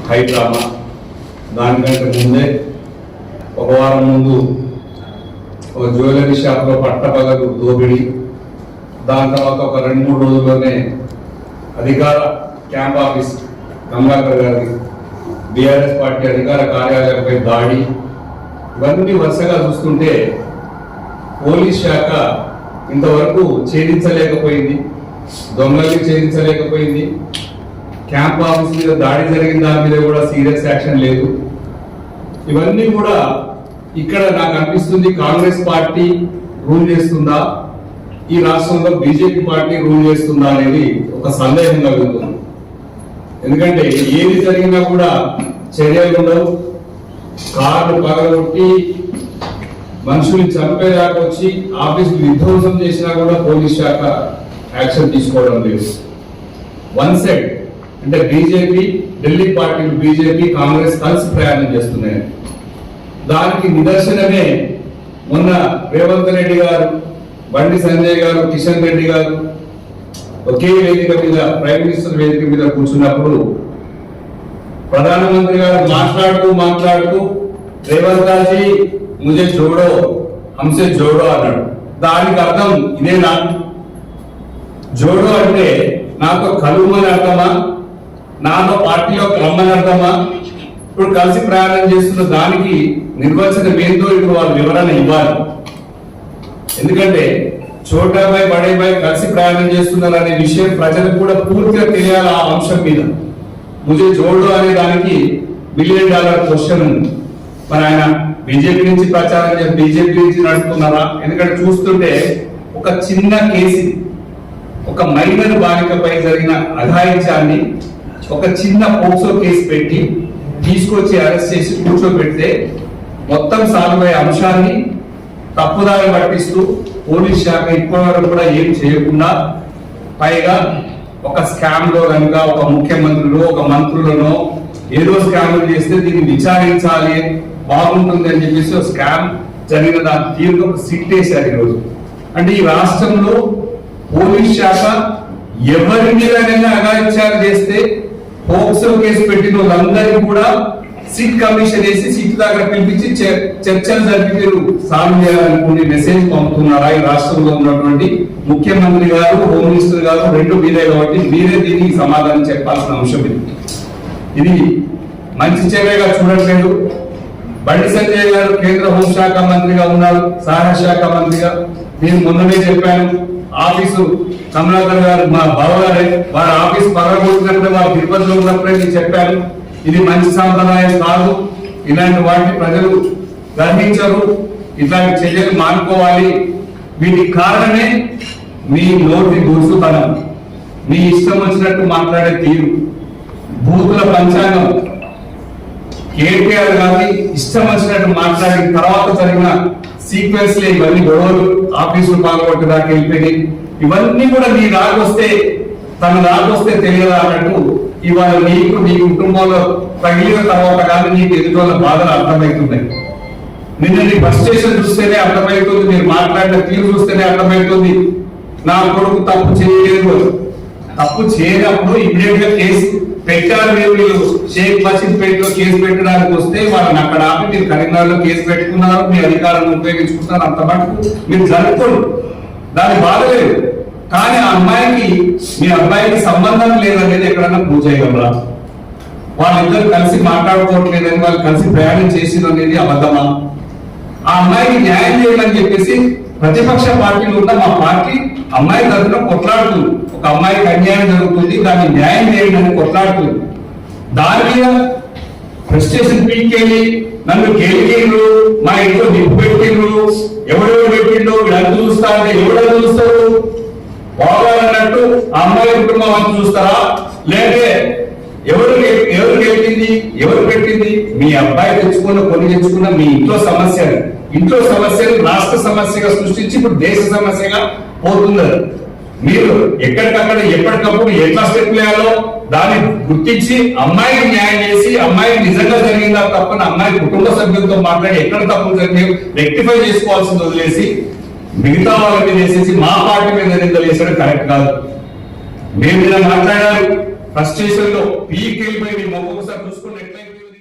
High drama. దానికంటే ముందే ఒక వారం ముందు ఒక జ్యువెలరీ షాప్లో పట్టపగలు దోపిడీ, దాని తర్వాత ఒక 2-3 రోజుల్లోనే అధికార క్యాంప్ ఆఫీస్ కమలాకర్ గారి బీఆర్ఎస్ పార్టీ అధికార కార్యాలయంపై దాడి. ఇవన్నీ వరుసగా చూస్తుంటే పోలీస్ శాఖ ఇంతవరకు ఛేదించలేకపోయింది, దొంగల్ని ఛేదించలేకపోయింది. క్యాంప్ ఆఫీస్ మీద దాడి జరిగిన దాని మీద కూడా సీరియస్ యాక్షన్ లేదు. ఇవన్నీ కూడా ఇక్కడ నాకు అనిపిస్తుంది కాంగ్రెస్ పార్టీ రూల్ చేస్తుందా, ఈ రాష్ట్రంలో బీజేపీ పార్టీ రూల్ చేస్తుందా అనేది ఒక సందేహం కలుగుతుంది. ఎందుకంటే ఏది జరిగినా కూడా చర్యలు ఉండవు. కార్లు పగలగొట్టి మనుషుల్ని చంపేదాకా వచ్చి ఆఫీసులు విధ్వంసం చేసినా కూడా పోలీస్ శాఖ యాక్షన్ తీసుకోవడం లేదు. వన్ సైడ్ అంటే బీజేపీ, ఢిల్లీ పార్టీలు బీజేపీ కాంగ్రెస్ కలిసి ప్రయాణం చేస్తున్నాయి. దానికి నిదర్శనమే మొన్న రేవంత్ రెడ్డి గారు, బండి సంజయ్ గారు, కిషన్ రెడ్డి గారు ఒకే వేదిక మీద, ప్రైమ్ మినిస్టర్ వేదిక మీద కూర్చున్నప్పుడు ప్రధానమంత్రి గారు మాట్లాడుతూ రేవంత్ రాజీ ముజే జోడో హంసే జోడో అన్నాడు. దానికి అర్థం ఇదేనా? జోడో అంటే నాతో కలుమని అర్థమా, నాతో పార్టీలో రమ్మని అర్థమా? ఇప్పుడు కలిసి ప్రయాణం చేస్తున్న దానికి నిర్వచనం ఏందో ఇప్పుడు వాళ్ళు వివరణ ఇవ్వాలి. ఎందుకంటే చోటాబాయ్ బడేబాయ్ కలిసి ప్రయాణం చేస్తున్నారు అనే విషయం ప్రజలకు కూడా పూర్తిగా తెలియాలి. ఆ అంశం మీద ముజే జోడో అనే దానికి $1 బిలియన్ క్వశ్చన్ ఉంది. మరి ఆయన బీజేపీ నుంచి ప్రచారం చేసి బీజేపీ నుంచి నడుపుతున్నారా? ఎందుకంటే చూస్తుంటే ఒక చిన్న కేసు, ఒక మైనర్ బాలికపై జరిగిన అఘాయిత్యాన్ని ఒక చిన్న పోక్సో కేసు పెట్టి తీసుకొచ్చి అరెస్ట్ చేసి కూర్చోబెడితే మొత్తం సాగుబోయే అంశాన్ని తప్పుదారి పట్టిస్తూ పోలీస్ శాఖ ఇప్పటివరకు కూడా ఏం చేయకుండా, పైగా ఒక స్కామ్ లో కనుక ఒక ముఖ్యమంత్రులు ఒక మంత్రులను ఏదో స్కామ్లు చేస్తే దీన్ని విచారించాలి, బాగుంటుంది అని చెప్పేసి స్కామ్ జరిగిన దాని తీరుగా ఒక సిట్ వేశారు ఈరోజు. అంటే ఈ రాష్ట్రంలో పోలీస్ శాఖ ఎవరి మీద అఘాయిత్యాలు చేస్తే పోక్సో కేసు పెట్టిన వాళ్ళందరికీ కూడా సిట్ కమిషన్ వేసి సిట్ దగ్గర పిలిపించి చర్చలు జరిపి మీరు సాల్వ్ చేయాలనుకునే మెసేజ్ పంపుతున్నారా? ఈ రాష్ట్రంలో ఉన్నటువంటి ముఖ్యమంత్రి గారు, హోమ్ మినిస్టర్ గారు 2 మీరే కాబట్టి మీరే దీనికి సమాధానం చెప్పాల్సిన అంశం ఇది మంచి చర్యగా చూడట్లేదు. బండి సంజయ్ గారు కేంద్ర హోంశాఖ మంత్రిగా ఉన్నారు, సహాయ శాఖ మంత్రిగా. నేను మొన్ననే చెప్పాను, ఆఫీసు కమలాకర్ గారు మా బావగారే, వారి ఆఫీస్ పగలగొట్టినప్పుడే వారు తిరుపతిలో ఉన్నప్పుడే నేను చెప్పాను, ఇది మంచి సాంప్రదాయం కాదు, ఇలాంటి వాటిని ప్రజలు గ్రహించరు, ఇట్లాంటి చర్యలు మానుకోవాలి. వీటికి కారణమే మీ నోటి దూసుతనం, మీ ఇష్టం వచ్చినట్టు మాట్లాడే తీరు, బూతుల పంచాంగం. కేటీఆర్ గారిని ఇష్టం వచ్చినట్టు మాట్లాడిన తర్వాత జరిగిన సీక్వెన్స్ లో ఇవన్నీ గొడవలు, ఆఫీసులు పాల్గొట్టి దాకా వెళ్ళిపోయి ఇవన్నీ కూడా నీ దాకొస్తే తను దాకొస్తే తెలియదా అన్నట్టు ఇవాళ నీకు నీ కుటుంబంలో తగిలిన తర్వాత కానీ నీకు ఎదుటి బాధలు అర్థమవుతున్నాయి. నిన్న నీ బస్ స్టేషన్ చూస్తేనే అర్థమవుతుంది, మీరు మాట్లాడిన తీరు చూస్తేనే అర్థమవుతుంది నా కొడుకు తప్పు చేయలేదు. తప్పు చేయనప్పుడు ఇమ్మీడియట్ గా కేసు పెట్టారు. మీరు షేక్ మసీద్పేటలో కేసు పెట్టడానికి వస్తే వాళ్ళని అక్కడ ఆపి మీరు కరీంనగర్లో కేసు పెట్టుకున్నారు, మీ అధికారాన్ని ఉపయోగించుకుంటున్నారు, అంత మటుకు మీరు జరుపుకోండి, దాని బాధ లేదు. కానీ ఆ అమ్మాయికి మీ అబ్బాయికి సంబంధం లేదనేది ఎక్కడన్నా ప్రూవ్ చేయగలరా? వాళ్ళిద్దరు కలిసి మాట్లాడుకోవట్లేదని, వాళ్ళు కలిసి ప్రయాణం చేసిన అనేది అబద్ధమా? ఆ అమ్మాయికి న్యాయం చేయాలని చెప్పేసి ప్రతిపక్ష పార్టీలు ఉన్న మా పార్టీ అమ్మాయి తరఫున కొట్లాడుతుంది. ఒక అమ్మాయికి అన్యాయం జరుగుతుంది, దాన్ని న్యాయం చేయడానికి కొట్లాడుతుంది. దాని మీద ప్రెస్టేషన్ పీకెళ్ళి నన్ను గెలిగిండ్రు, మా ఇంట్లో నిప్పు పెట్టిండ్రు, ఎవరెవరు పెట్టిండ్రు, వీళ్ళంతా చూస్తా అంటే ఎవరు చూస్తారు? బాగాలన్నట్టు ఆ అమ్మాయి కుటుంబం అంతా చూస్తారా? లేదే ఎవరు గెలిచింది, ఎవరు పెట్టింది? మీ అబ్బాయి తెచ్చుకున్న మీ ఇంట్లో సమస్యలు రాష్ట్ర సమస్యగా సృష్టించి ఇప్పుడు దేశ సమస్యగా పోతున్నారు. మీరు ఎక్కడికక్కడ ఎప్పటికప్పుడు ఎట్లా స్టెప్ వేయాలో దాన్ని గుర్తించి అమ్మాయికి న్యాయం చేసి, అమ్మాయి నిజంగా జరిగిందా తప్పని అమ్మాయి కుటుంబ సభ్యులతో మాట్లాడి ఎక్కడ తప్పులు జరిగి రెక్టిఫై చేసుకోవాల్సింది వదిలేసి మిగతా వాళ్ళ మీద వేసేసి మా పార్టీ మీద నిందలు వేసడం కరెక్ట్ కాదు. మేము ఇలా మాట్లాడారు, ఫ్రస్ట్రేషన్ లో పీక్ వెళ్ళిపోయి నీ మొక్క ఒకసారి చూసుకుని ఎట్లయిపోయింది.